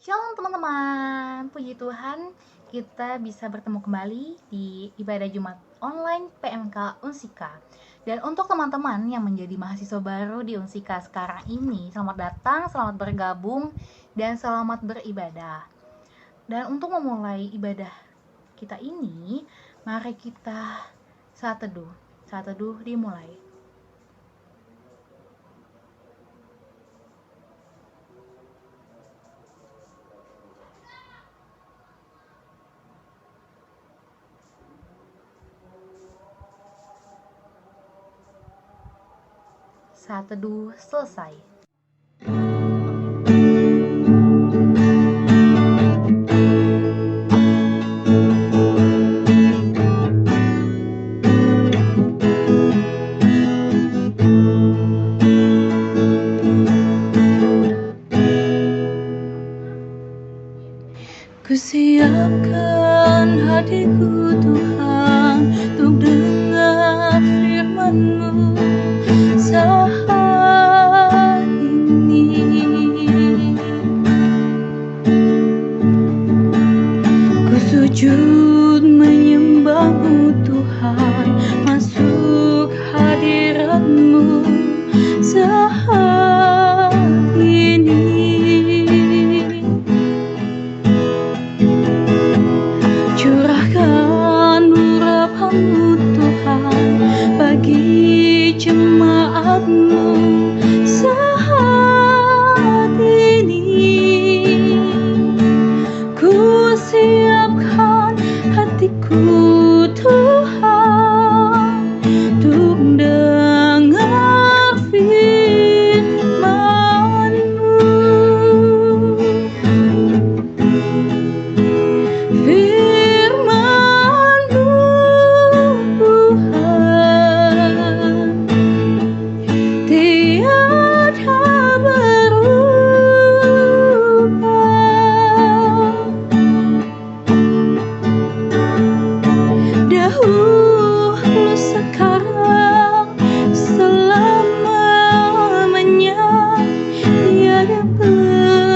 Shalom teman-teman, puji Tuhan kita bisa bertemu kembali di ibadah Jumat online PMK Unsika. Dan untuk teman-teman yang menjadi mahasiswa baru di Unsika sekarang ini, selamat datang, selamat bergabung, dan selamat beribadah. Dan untuk memulai ibadah kita ini, mari kita saat teduh dimulai. Saat teduh selesai. Ku siapkan hatiku Tuhan untuk dengar firman-Mu saat ini. Ku sujud menyembah-Mu Tuhan, masuk hadirat-Mu saat ini. Curahkan urapan-Mu Tuhan bagi jemaat-Mu saat ini. Ku siapkan hatiku Tuhan untuk dengar firman-Mu. Dahulu, sekarang, selamanya, tiada berubah.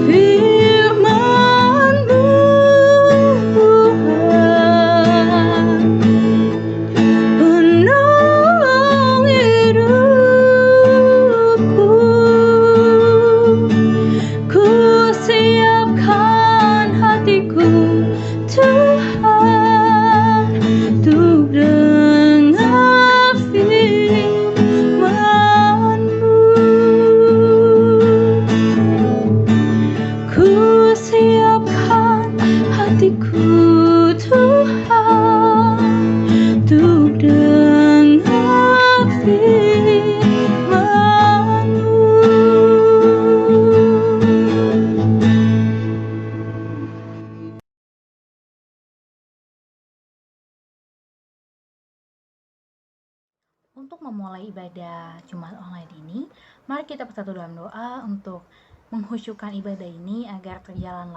Firman-Mu Tuhan, penolong hidupku. Ku siapkan hatiku Tuhan untuk dengar firman-Mu. Ku siapkan hatiku Tuhan untuk dengar firman-Mu. Untuk memulai ibadah Jumat online ini, mari kita bersatu dalam doa untuk menghusyukkan ibadah ini agar berjalan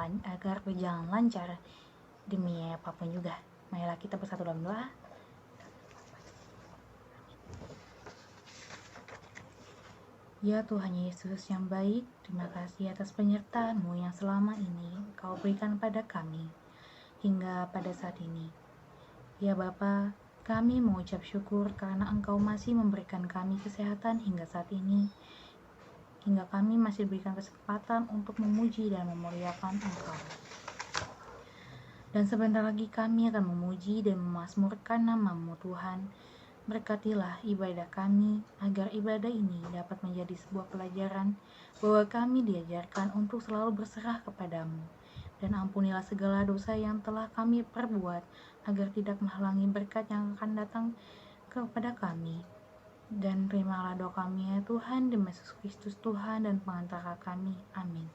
lancar demi apapun juga. Marilah kita bersatu dalam doa. Ya Tuhan Yesus yang baik, terima kasih atas penyertaan-Mu yang selama ini Kau berikan pada kami hingga pada saat ini. Ya Bapa, kami mengucap syukur karena Engkau masih memberikan kami kesehatan hingga saat ini, hingga kami masih diberikan kesempatan untuk memuji dan memuliakan Engkau. Dan sebentar lagi kami akan memuji dan memazmurkan nama-Mu Tuhan. Berkatilah ibadah kami, agar ibadah ini dapat menjadi sebuah pelajaran bahwa kami diajarkan untuk selalu berserah kepadamu. Dan ampunilah segala dosa yang telah kami perbuat, agar tidak menghalangi berkat yang akan datang kepada kami. Dan terimalah doa kami ya Tuhan, demi Yesus Kristus Tuhan dan pengantara kami. Amin.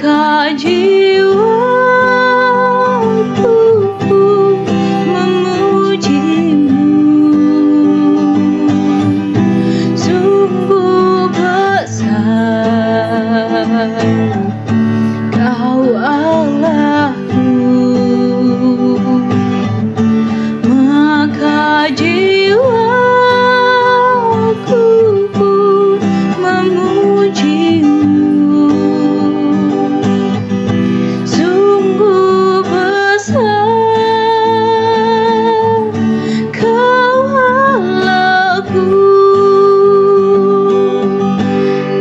maka jiwaku memujimu. Sungguh besar Kau Allahku, maka jiwaku memujimu. Sungguh besar Kau Allahku,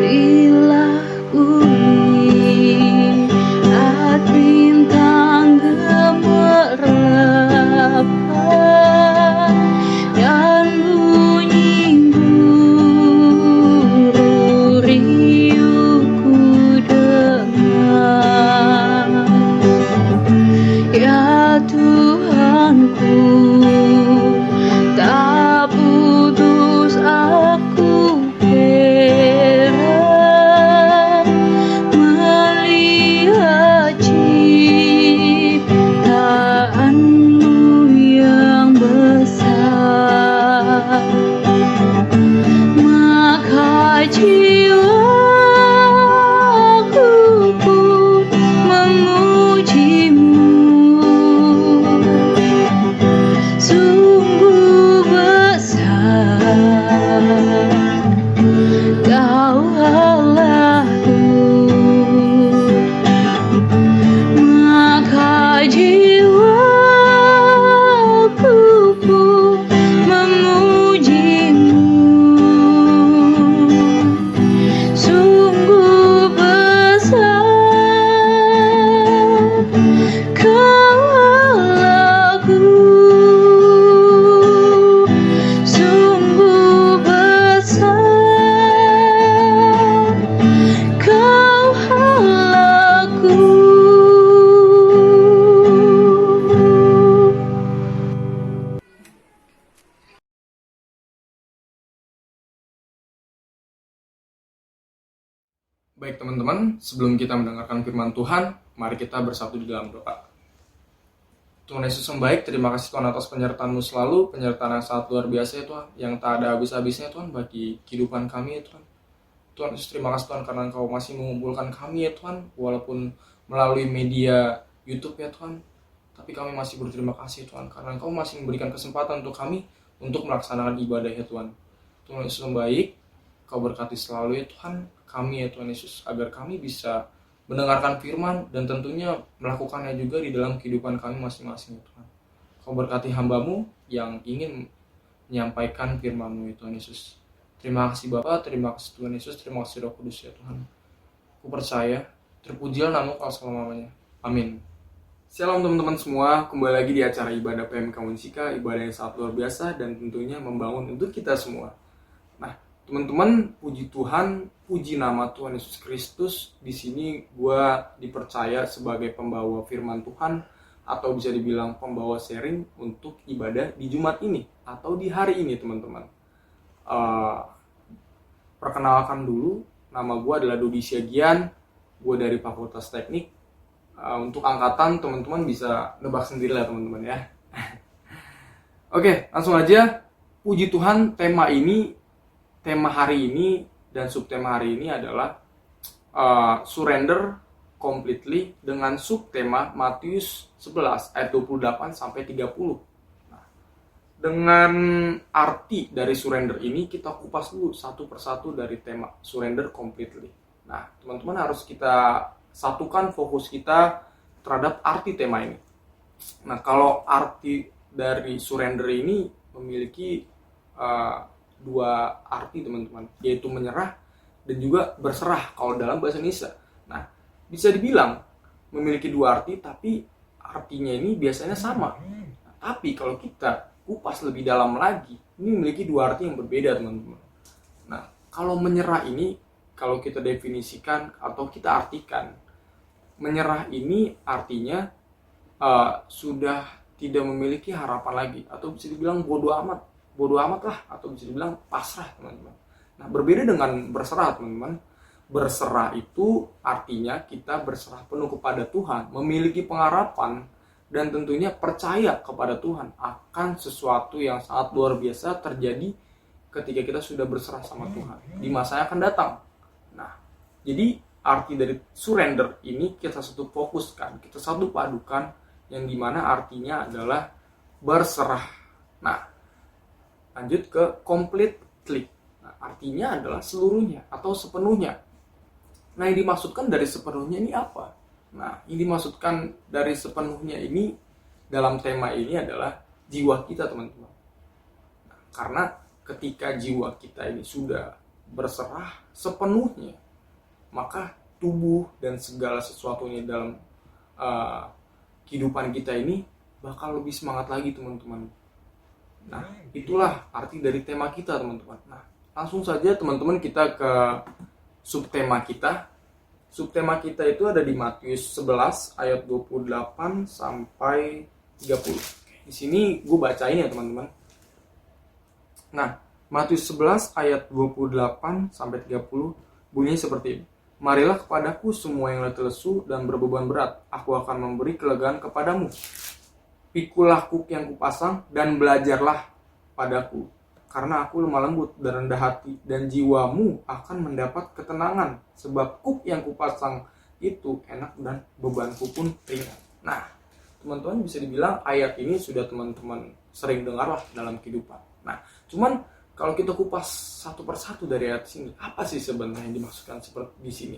dilah lihat bintang gemerlap dan bunyi burung riuh ku dengar. Ya Tuhanku, tak putus aku heran melihat ciptaanmu yang besar. Maka jiwaku pun memujimu. Sungguh besar Kau Allahku, maka jiwaku pun memujimu. Sungguh besar Kau Allahku, sungguh besar Kau Allahku. Baik teman-teman, sebelum kita mendengarkan firman Tuhan, mari kita bersatu di dalam doa. Tuhan Yesus yang baik, terima kasih Tuhan atas penyertaan-Mu selalu, penyertaan yang sangat luar biasa ya Tuhan, yang tak ada habis-habisnya Tuhan bagi kehidupan kami ya Tuhan. Tuhan Yesus, terima kasih Tuhan karena Engkau masih mengumpulkan kami ya Tuhan, walaupun melalui media YouTube ya Tuhan, tapi kami masih berterima kasih Tuhan karena Engkau masih memberikan kesempatan untuk kami untuk melaksanakan ibadah ya Tuhan. Tuhan Yesus yang baik, Kau berkati selalu ya Tuhan kami ya Tuhan Yesus, agar kami bisa mendengarkan firman dan tentunya melakukannya juga di dalam kehidupan kami masing-masing ya Tuhan. Kau berkati hamba-Mu yang ingin menyampaikan firman-Mu ya Tuhan Yesus. Terima kasih Bapa, terima kasih Tuhan Yesus, terima kasih Roh Kudus ya Tuhan. Ku percaya, terpujilah nama-Mu selama-lamanya. Amin. Shalom teman-teman semua, kembali lagi di acara ibadah PMK Unsika, ibadah yang sangat luar biasa dan tentunya membangun untuk kita semua. Nah, teman-teman, puji Tuhan, puji nama Tuhan Yesus Kristus. Di sini gue dipercaya sebagai pembawa firman Tuhan atau bisa dibilang pembawa sharing untuk ibadah di Jumat ini atau di hari ini, teman-teman. Perkenalkan dulu, nama gue adalah Dodi Siagian, gue dari Fakultas Teknik. Untuk angkatan, teman-teman bisa nebak sendiri lah teman-teman ya. Oke, langsung aja. Puji Tuhan, tema hari ini dan subtema hari ini adalah surrender completely dengan subtema Matius 11 ayat 28 sampai 30. Nah, dengan arti dari surrender ini kita kupas dulu satu persatu dari tema surrender completely. Nah, teman-teman harus kita satukan fokus kita terhadap arti tema ini. Nah, kalau arti dari surrender ini memiliki dua arti teman-teman, yaitu menyerah dan juga berserah kalau dalam bahasa Indonesia. Nah, bisa dibilang memiliki dua arti, tapi artinya ini biasanya sama. Nah, tapi kalau kita kupas lebih dalam lagi, ini memiliki dua arti yang berbeda teman-teman. Nah, kalau menyerah ini, kalau kita definisikan atau kita artikan, menyerah ini artinya sudah tidak memiliki harapan lagi, atau bisa dibilang bodoh amat lah, atau bisa dibilang pasrah teman-teman. Nah, berbeda dengan berserah teman-teman. berserah itu artinya kita berserah penuh kepada Tuhan, memiliki pengharapan, dan tentunya percaya kepada Tuhan akan sesuatu yang sangat luar biasa terjadi ketika kita sudah berserah sama Tuhan di masa yang akan datang. Nah, jadi arti dari surrender ini kita satu fokuskan, kita satu padukan, yang dimana artinya adalah berserah. Nah, lanjut ke completely. Nah, artinya adalah seluruhnya atau sepenuhnya. Nah, yang dimaksudkan dari sepenuhnya ini apa? Nah, yang dimaksudkan dari sepenuhnya ini dalam tema ini adalah jiwa kita, teman-teman. Nah, karena ketika jiwa kita ini sudah berserah sepenuhnya, maka tubuh dan segala sesuatunya dalam kehidupan kita ini bakal lebih semangat lagi, teman-teman. Nah, itulah arti dari tema kita, teman-teman. Nah, langsung saja teman-teman kita ke subtema kita. Subtema kita itu ada di Matius 11 ayat 28 sampai 30. Di sini gue bacain ya, teman-teman. Nah, Matius 11 ayat 28 sampai 30 bunyinya seperti ini. Marilah kepadaku semua yang letih lesu dan berbeban berat, aku akan memberi kelegaan kepadamu. Pikulah kuk yang kupasang dan belajarlah padaku, karena aku lemah lembut dan rendah hati, dan jiwamu akan mendapat ketenangan, sebab kuk yang kupasang itu enak dan bebanku pun ringan. Nah, teman-teman bisa dibilang ayat ini sudah teman-teman sering dengar lah dalam kehidupan. Nah, cuman kalau kita kupas satu persatu dari ayat sini, apa sih sebenarnya yang dimaksudkan seperti di sini?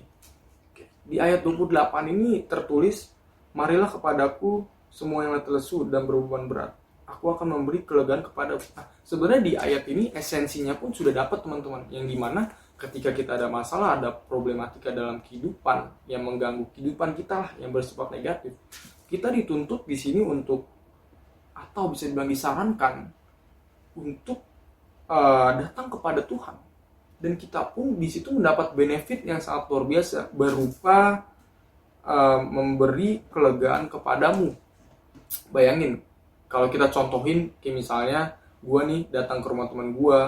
Oke. Di ayat 28 ini tertulis, marilah kepadaku semua yang letih lesu dan berbeban berat, aku akan memberi kelegaan kepada. Nah, sebenarnya di ayat ini esensinya pun sudah dapat, teman-teman, yang dimana ketika kita ada masalah, ada problematika dalam kehidupan yang mengganggu kehidupan kita lah, yang bersifat negatif, kita dituntut di sini untuk, atau bisa dibilang disarankan untuk datang kepada Tuhan, dan kita pun di situ mendapat benefit yang sangat luar biasa berupa memberi kelegaan kepadamu. Bayangin kalau kita contohin kayak misalnya gue nih datang ke rumah teman gue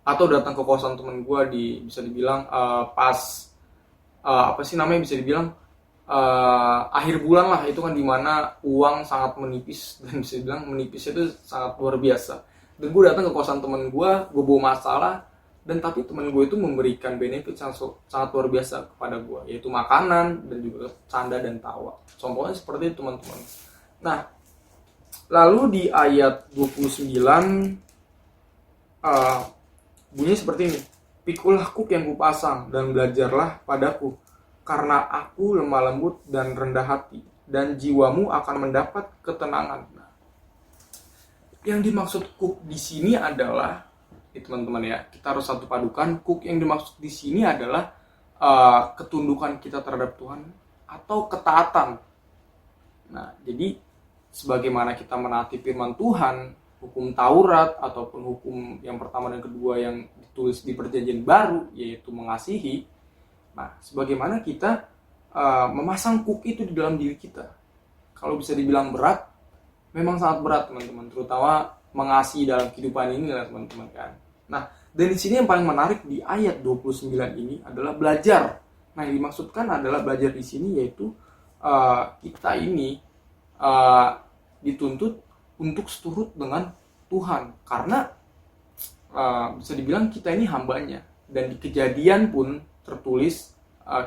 atau datang ke kosan teman gue di, bisa dibilang pas apa sih namanya, bisa dibilang akhir bulan lah, itu kan dimana uang sangat menipis, dan bisa dibilang menipis itu sangat luar biasa. Dan gue datang ke kosan teman gue bawa masalah, dan tapi teman gue itu memberikan benefit sangat luar biasa kepada gue, yaitu makanan dan juga canda dan tawa. Contohnya seperti itu, teman-teman. Nah, lalu di ayat 29 bunyinya seperti ini. Pikulah kuk yang kupasang dan belajarlah padaku, karena aku lemah lembut dan rendah hati, dan jiwamu akan mendapat ketenangan. Nah, yang dimaksud kuk di sini adalah, teman-teman ya, kita harus satu padukan. Kuk yang dimaksud di sini adalah ketundukan kita terhadap Tuhan atau ketaatan. Nah, jadi sebagaimana kita menaati firman Tuhan, hukum Taurat ataupun hukum yang pertama dan kedua yang ditulis di Perjanjian Baru, yaitu mengasihi. Nah, sebagaimana kita memasang kuk itu di dalam diri kita. Kalau bisa dibilang berat, memang sangat berat, teman-teman, terutama mengasihi dalam kehidupan ini lah, teman-teman kan. Nah, dan di sini yang paling menarik di ayat 29 ini adalah belajar. Nah, yang dimaksudkan adalah belajar di sini yaitu kita ini dituntut untuk seturut dengan Tuhan, karena bisa dibilang kita ini hambanya, dan di Kejadian pun tertulis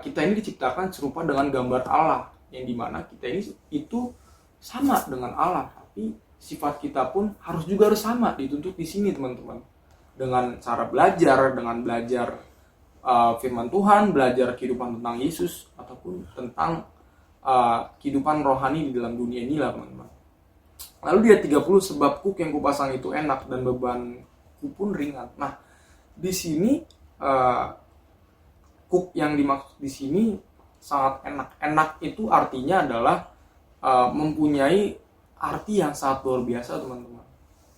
kita ini diciptakan serupa dengan gambar Allah, yang dimana kita ini itu sama dengan Allah, tapi sifat kita pun harus sama, dituntut di sini, teman-teman, dengan cara belajar, dengan belajar firman Tuhan, belajar kehidupan tentang Yesus ataupun tentang kehidupan rohani di dalam dunia ini lah, teman-teman. Lalu di ayat 30, sebab kuk yang kupasang itu enak dan bebanku pun ringan. Nah, di sini kuk yang dimaksud di sini sangat enak. Enak itu artinya adalah mempunyai arti yang sangat luar biasa, teman-teman,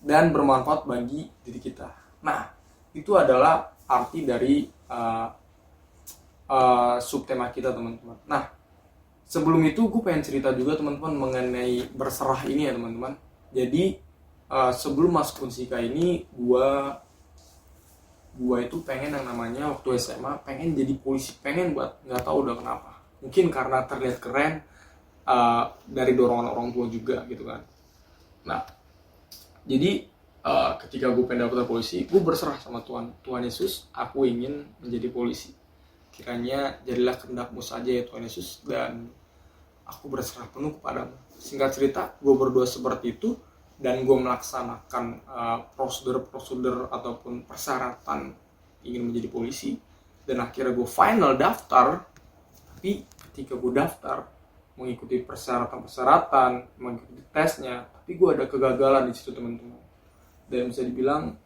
dan bermanfaat bagi diri kita. Nah, itu adalah arti dari subtema kita, teman-teman. Nah, sebelum itu gue pengen cerita juga, teman-teman, mengenai berserah ini ya, teman-teman. Jadi sebelum masuk Unsika ini, gue gue itu pengen yang namanya waktu SMA pengen jadi polisi, pengen buat, nggak tahu udah kenapa, mungkin karena terlihat keren, dari dorongan orang tua juga gitu kan. Nah jadi ketika gue pengen daftar polisi, gue berserah sama Tuhan Yesus, aku ingin menjadi polisi, kiranya jadilah kehendakmu saja ya Tuhan Yesus, dan aku berserah penuh kepadamu. Singkat cerita, gue berdoa seperti itu, dan gue melaksanakan prosedur ataupun persyaratan ingin menjadi polisi, dan akhirnya gue final daftar. Tapi ketika gue daftar, mengikuti persyaratan, mengikuti tesnya, tapi gue ada kegagalan di situ teman-teman, dan bisa dibilang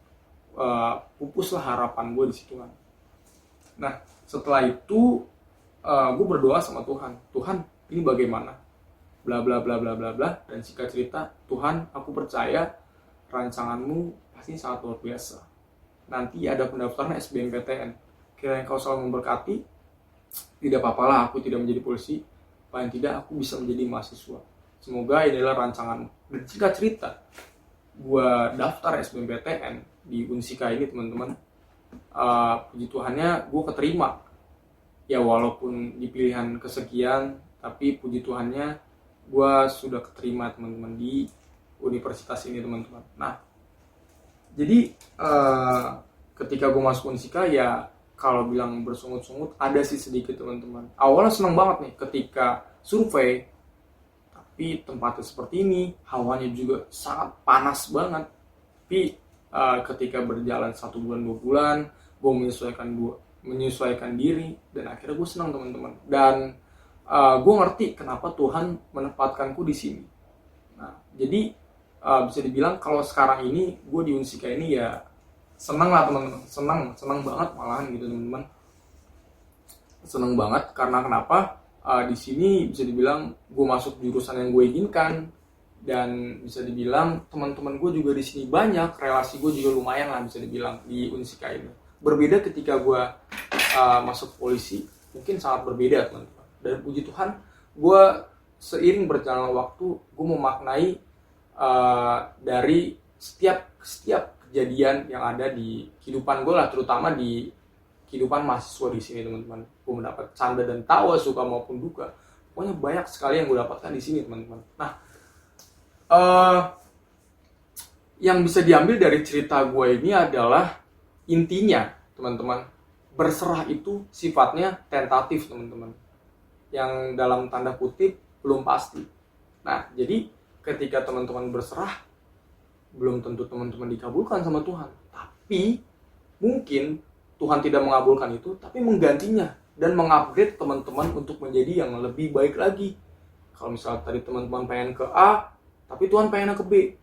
pupuslah harapan gue di situ kan. Nah setelah itu gue berdoa sama Tuhan ini bagaimana, bla bla bla bla bla bla, dan singkat cerita, Tuhan aku percaya rancanganmu pasti sangat luar biasa. Nanti ada pendaftaran SBMPTN, kiranya Engkau selalu memberkati. Tidak apa-apalah aku tidak menjadi polisi, paling tidak aku bisa menjadi mahasiswa. Semoga inilah rancanganmu. Dan singkat cerita, gue daftar SBMPTN di Unsika ini teman-teman. Puji Tuhannya gue keterima. Ya walaupun di pilihan kesekian, tapi puji Tuhannya gue sudah keterima teman-teman di universitas ini teman-teman. Nah jadi ketika gue masuk Unsika, ya kalau bilang bersungut-sungut ada sih sedikit teman-teman. Awalnya seneng banget nih ketika survei, tapi tempatnya seperti ini, hawanya juga sangat panas banget. Tapi ketika berjalan 1 bulan 2 bulan, gue menyesuaikan diri, dan akhirnya gue senang teman-teman. Dan gue ngerti kenapa Tuhan menempatkanku di sini. Nah jadi bisa dibilang kalau sekarang ini gue di Unsika ini ya senang lah teman-teman, senang banget malahan gitu teman-teman, senang banget. Karena kenapa? Di sini bisa dibilang gue masuk jurusan yang gue inginkan, dan bisa dibilang teman-teman gue juga di sini banyak, relasi gue juga lumayan lah bisa dibilang di Unsika ini. Berbeda ketika gue masuk polisi, mungkin sangat berbeda teman-teman. Dan puji Tuhan, gue seiring berjalan waktu, gue memaknai dari setiap kejadian yang ada di kehidupan gue lah, terutama di kehidupan mahasiswa di sini teman-teman. Gue mendapat canda dan tawa, suka maupun duka. Pokoknya banyak sekali yang gue dapatkan di sini teman-teman. Nah, yang bisa diambil dari cerita gue ini adalah intinya teman-teman, berserah itu sifatnya tentatif teman-teman, yang dalam tanda kutip belum pasti. Nah, jadi ketika teman-teman berserah, belum tentu teman-teman dikabulkan sama Tuhan. Tapi mungkin Tuhan tidak mengabulkan itu, tapi menggantinya dan mengupgrade teman-teman untuk menjadi yang lebih baik lagi. Kalau misalnya tadi teman-teman pengen ke A, tapi Tuhan pengen ke B,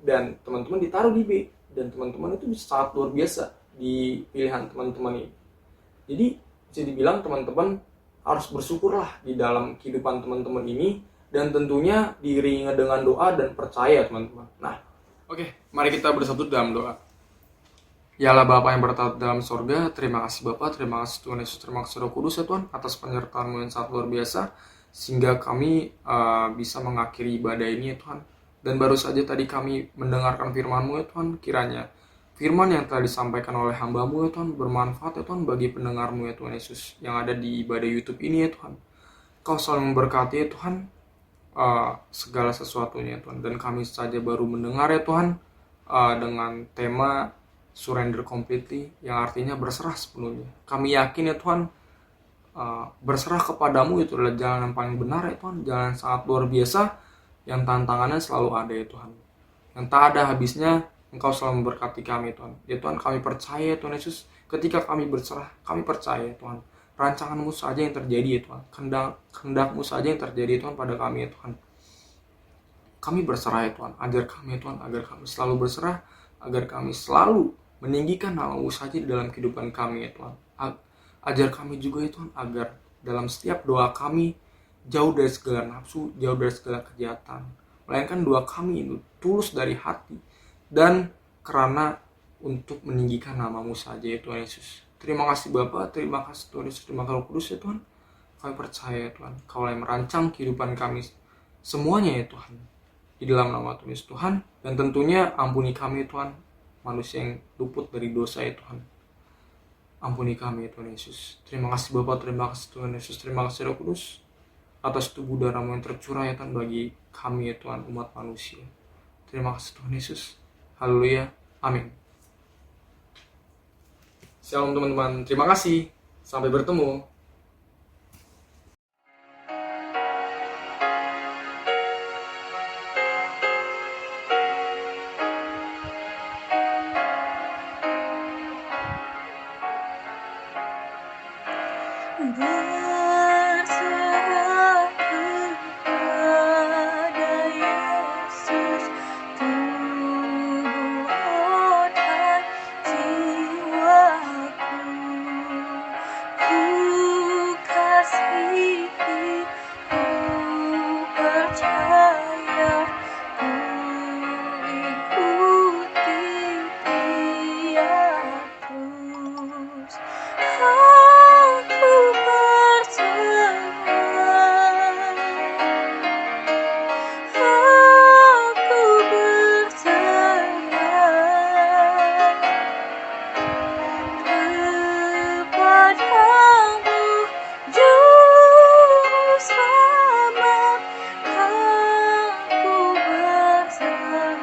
dan teman-teman ditaruh di B, dan teman-teman itu bisa sangat luar biasa di pilihan teman-teman ini. Jadi bisa dibilang teman-teman harus bersyukurlah di dalam kehidupan teman-teman ini, dan tentunya diiringi dengan doa dan percaya teman-teman. Nah, oke, mari kita bersatu dalam doa. Ya Allah Bapa yang bertahta dalam sorga, terima kasih Bapa, terima kasih Tuhan Yesus, terima kasih Roh Kudus ya Tuhan, atas penyertaan-Mu yang sangat luar biasa, sehingga kami bisa mengakhiri ibadah ini ya Tuhan. Dan baru saja tadi kami mendengarkan firman-Mu ya Tuhan, kiranya firman yang telah disampaikan oleh hamba-Mu ya Tuhan, bermanfaat ya Tuhan bagi pendengar-Mu ya Tuhan Yesus, yang ada di ibadah YouTube ini ya Tuhan. Kau selalu memberkati ya Tuhan, segala sesuatunya Tuhan. Dan kami saja baru mendengar ya Tuhan dengan tema surrender completely, yang artinya berserah sepenuhnya. Kami yakin ya Tuhan, berserah kepadamu itu adalah jalan yang paling benar ya Tuhan, jalan yang sangat luar biasa, yang tantangannya selalu ada ya Tuhan, yang tak ada habisnya. Engkau selalu memberkati kami Tuhan ya Tuhan. Kami percaya Tuhan Yesus, ketika kami berserah, kami percaya Tuhan, rancangan-Mu saja yang terjadi ya Tuhan, kehendak-Mu saja yang terjadi Tuhan pada kami ya Tuhan. Kami berserah ya Tuhan, ajar kami ya Tuhan, agar kami selalu berserah, agar kami selalu meninggikan nama-Mu saja di dalam kehidupan kami ya Tuhan. Ajar kami juga ya Tuhan, agar dalam setiap doa kami jauh dari segala nafsu, jauh dari segala kejahatan, melainkan doa kami itu tulus dari hati, dan karena untuk meninggikan nama-Mu saja ya Tuhan Yesus. Terima kasih Bapa, terima kasih Tuhan Yesus, terima kasih Roh Kudus ya Tuhan. Kami percaya ya Tuhan, Kau yang merancang kehidupan kami semuanya ya Tuhan, di dalam nama Tuhan Yesus Tuhan. Dan tentunya ampuni kami ya Tuhan, manusia yang luput dari dosa ya Tuhan. Ampuni kami ya Tuhan Yesus. Terima kasih Bapa, terima kasih Tuhan Yesus, terima kasih Roh Kudus atas tubuh darah-Mu yang tercurah ya Tuhan bagi kami ya Tuhan, umat manusia. Terima kasih Tuhan Yesus. Haleluya. Amin. Shalom teman-teman. Terima kasih. Sampai bertemu. Berserah kepada Yesus, tubuh dan jiwaku. Ku kasihi, ku percaya, ku ikuti Dia terus. Aku berserah, aku berserah kepadamu, Juru Selamat. Aku berserah.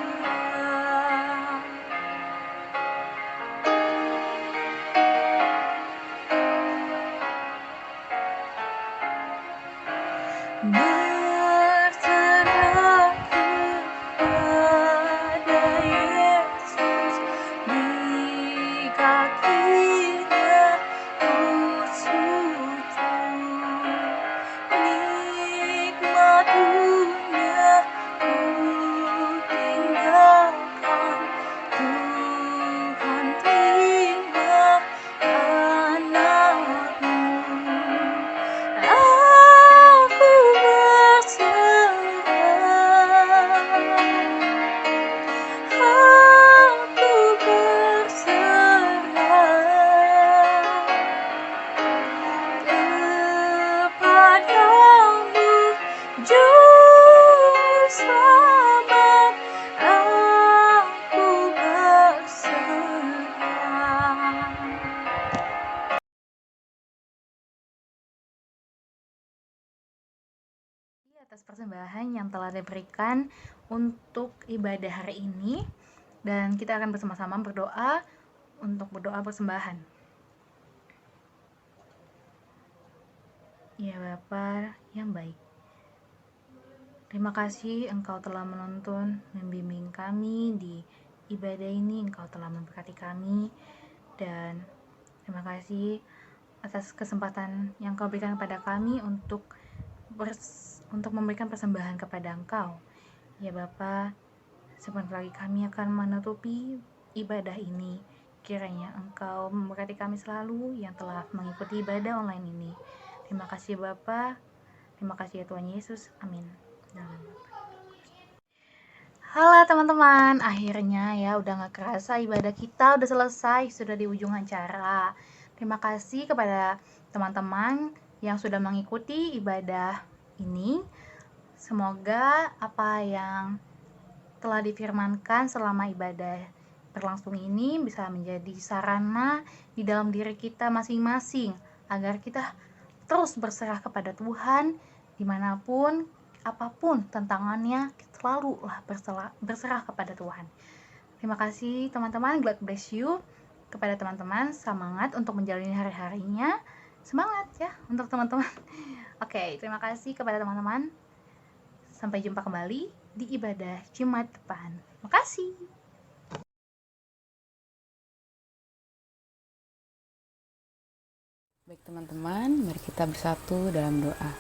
Berserah kepada Yesus, di kakinya ku sujud. Nikmat dunia ku tinggalkan, Tuhan terima anakmu. Aku berserah kepadamu, Juru Selamat. Aku berserah. Atas persembahan yang telah diberikan untuk ibadah hari ini, dan kita akan bersama-sama berdoa untuk berdoa persembahan. Ya Bapa yang baik, terima kasih Engkau telah menuntun, membimbing kami di ibadah ini. Engkau telah memberkati kami, dan terima kasih atas kesempatan yang Kau berikan kepada kami untuk memberikan persembahan kepada Engkau. Ya Bapa, sebentar lagi kami akan menutupi ibadah ini. Kiranya Engkau memberkati kami selalu yang telah mengikuti ibadah online ini. Terima kasih Bapa, terima kasih ya Tuhan Yesus, amin. Halo teman-teman, akhirnya ya udah gak kerasa ibadah kita udah selesai, sudah di ujung acara. Terima kasih kepada teman-teman yang sudah mengikuti ibadah ini. Semoga apa yang telah difirmankan selama ibadah berlangsung ini bisa menjadi sarana di dalam diri kita masing-masing, agar kita terus berserah kepada Tuhan dimanapun, apapun tantangannya, selalulah berserah kepada Tuhan. Terima kasih teman-teman, God bless you. Kepada teman-teman, semangat untuk menjalani hari-harinya. Semangat ya untuk teman-teman. Oke, terima kasih kepada teman-teman. Sampai jumpa kembali di ibadah Jumat depan. Makasih. Baik teman-teman, mari kita bersatu dalam doa.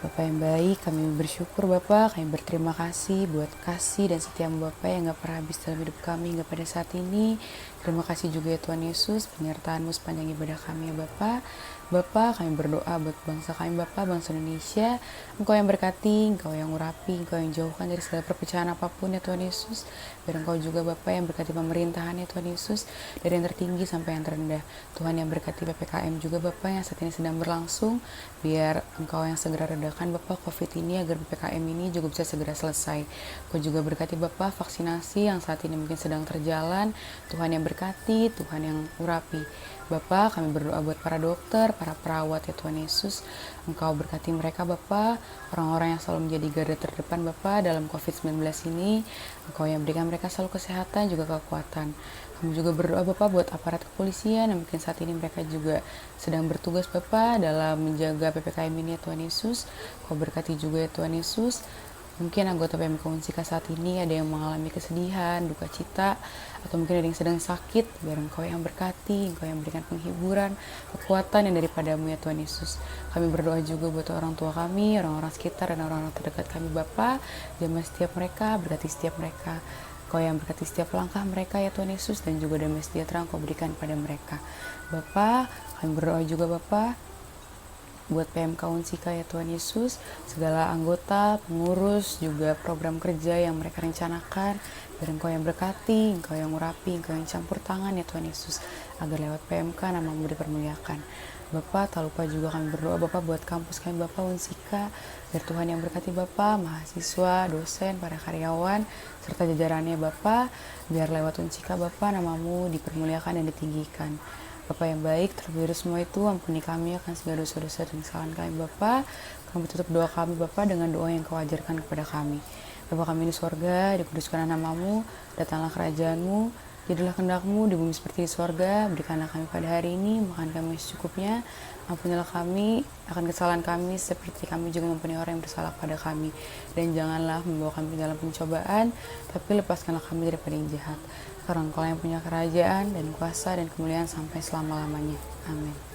Bapak yang baik, kami bersyukur Bapak, kami berterima kasih buat kasih dan setiamu Bapak yang gak pernah habis dalam hidup kami hingga pada saat ini. Terima kasih juga ya Tuhan Yesus, penyertaan-Mu sepanjang ibadah kami ya Bapak. Bapak, kami berdoa buat bangsa kami Bapak, bangsa Indonesia. Engkau yang berkati, Engkau yang urapi, Engkau yang jauhkan dari segala perpecahan apapun ya Tuhan Yesus. Biar Engkau juga Bapak yang berkati pemerintahan ya Tuhan Yesus, dari yang tertinggi sampai yang terendah. Tuhan yang berkati PPKM juga Bapak yang saat ini sedang berlangsung. Biar Engkau yang segera redakan Bapak COVID ini, agar PPKM ini juga bisa segera selesai. Engkau juga berkati Bapak vaksinasi yang saat ini mungkin sedang terjalan. Tuhan yang berkati, Tuhan yang urapi. Bapa, kami berdoa buat para dokter, para perawat ya Tuhan Yesus. Engkau berkati mereka Bapa, orang-orang yang selalu menjadi garda terdepan Bapa dalam COVID-19 ini. Engkau yang berikan mereka selalu kesehatan juga kekuatan. Kami juga berdoa Bapa buat aparat kepolisian yang mungkin saat ini mereka juga sedang bertugas Bapa dalam menjaga PPKM ini ya Tuhan Yesus. Kau berkati juga ya Tuhan Yesus. Mungkin anggota PMK Unsika saat ini ada yang mengalami kesedihan, duka cita, atau mungkin ada yang sedang sakit. Biar Engkau yang berkati, Engkau yang berikan penghiburan, kekuatan yang daripadamu ya Tuhan Yesus. Kami berdoa juga buat orang tua kami, orang-orang sekitar, dan orang-orang terdekat kami Bapa. Jamah setiap mereka, berkati setiap mereka. Engkau yang berkati setiap langkah mereka ya Tuhan Yesus, dan juga damai sejahtera Engkau berikan pada mereka. Bapa, kami berdoa juga Bapa buat PMK Unsika ya Tuhan Yesus, segala anggota, pengurus, juga program kerja yang mereka rencanakan, biar Engkau yang berkati, Engkau yang urapi, Engkau yang campur tangan ya Tuhan Yesus, agar lewat PMK namamu dipermuliakan. Bapak, tak lupa juga kami berdoa Bapak buat kampus kami Bapak Unsika, biar Tuhan yang berkati Bapak, mahasiswa, dosen, para karyawan, serta jajarannya Bapak, biar lewat Unsika Bapak namamu dipermuliakan dan ditinggikan. Bapa yang baik, terlebih dari semua itu, ampuni kami akan segala dosa-dosa dan kesalahan kami Bapa. Kami tutup doa kami Bapa dengan doa yang Kau ajarkan kepada kami. Bapa kami di sorga, dikuduskanlah namamu, datanglah kerajaanmu, jadilah kehendak-Mu di bumi seperti di sorga. Berikanlah kami pada hari ini makan kami secukupnya. Ampunilah kami akan kesalahan kami seperti kami juga mengampuni orang yang bersalah pada kami. Dan janganlah membawa kami dalam pencobaan, tapi lepaskanlah kami daripada yang jahat. Karena Engkau yang punya kerajaan dan kuasa dan kemuliaan sampai selama-lamanya. Amin.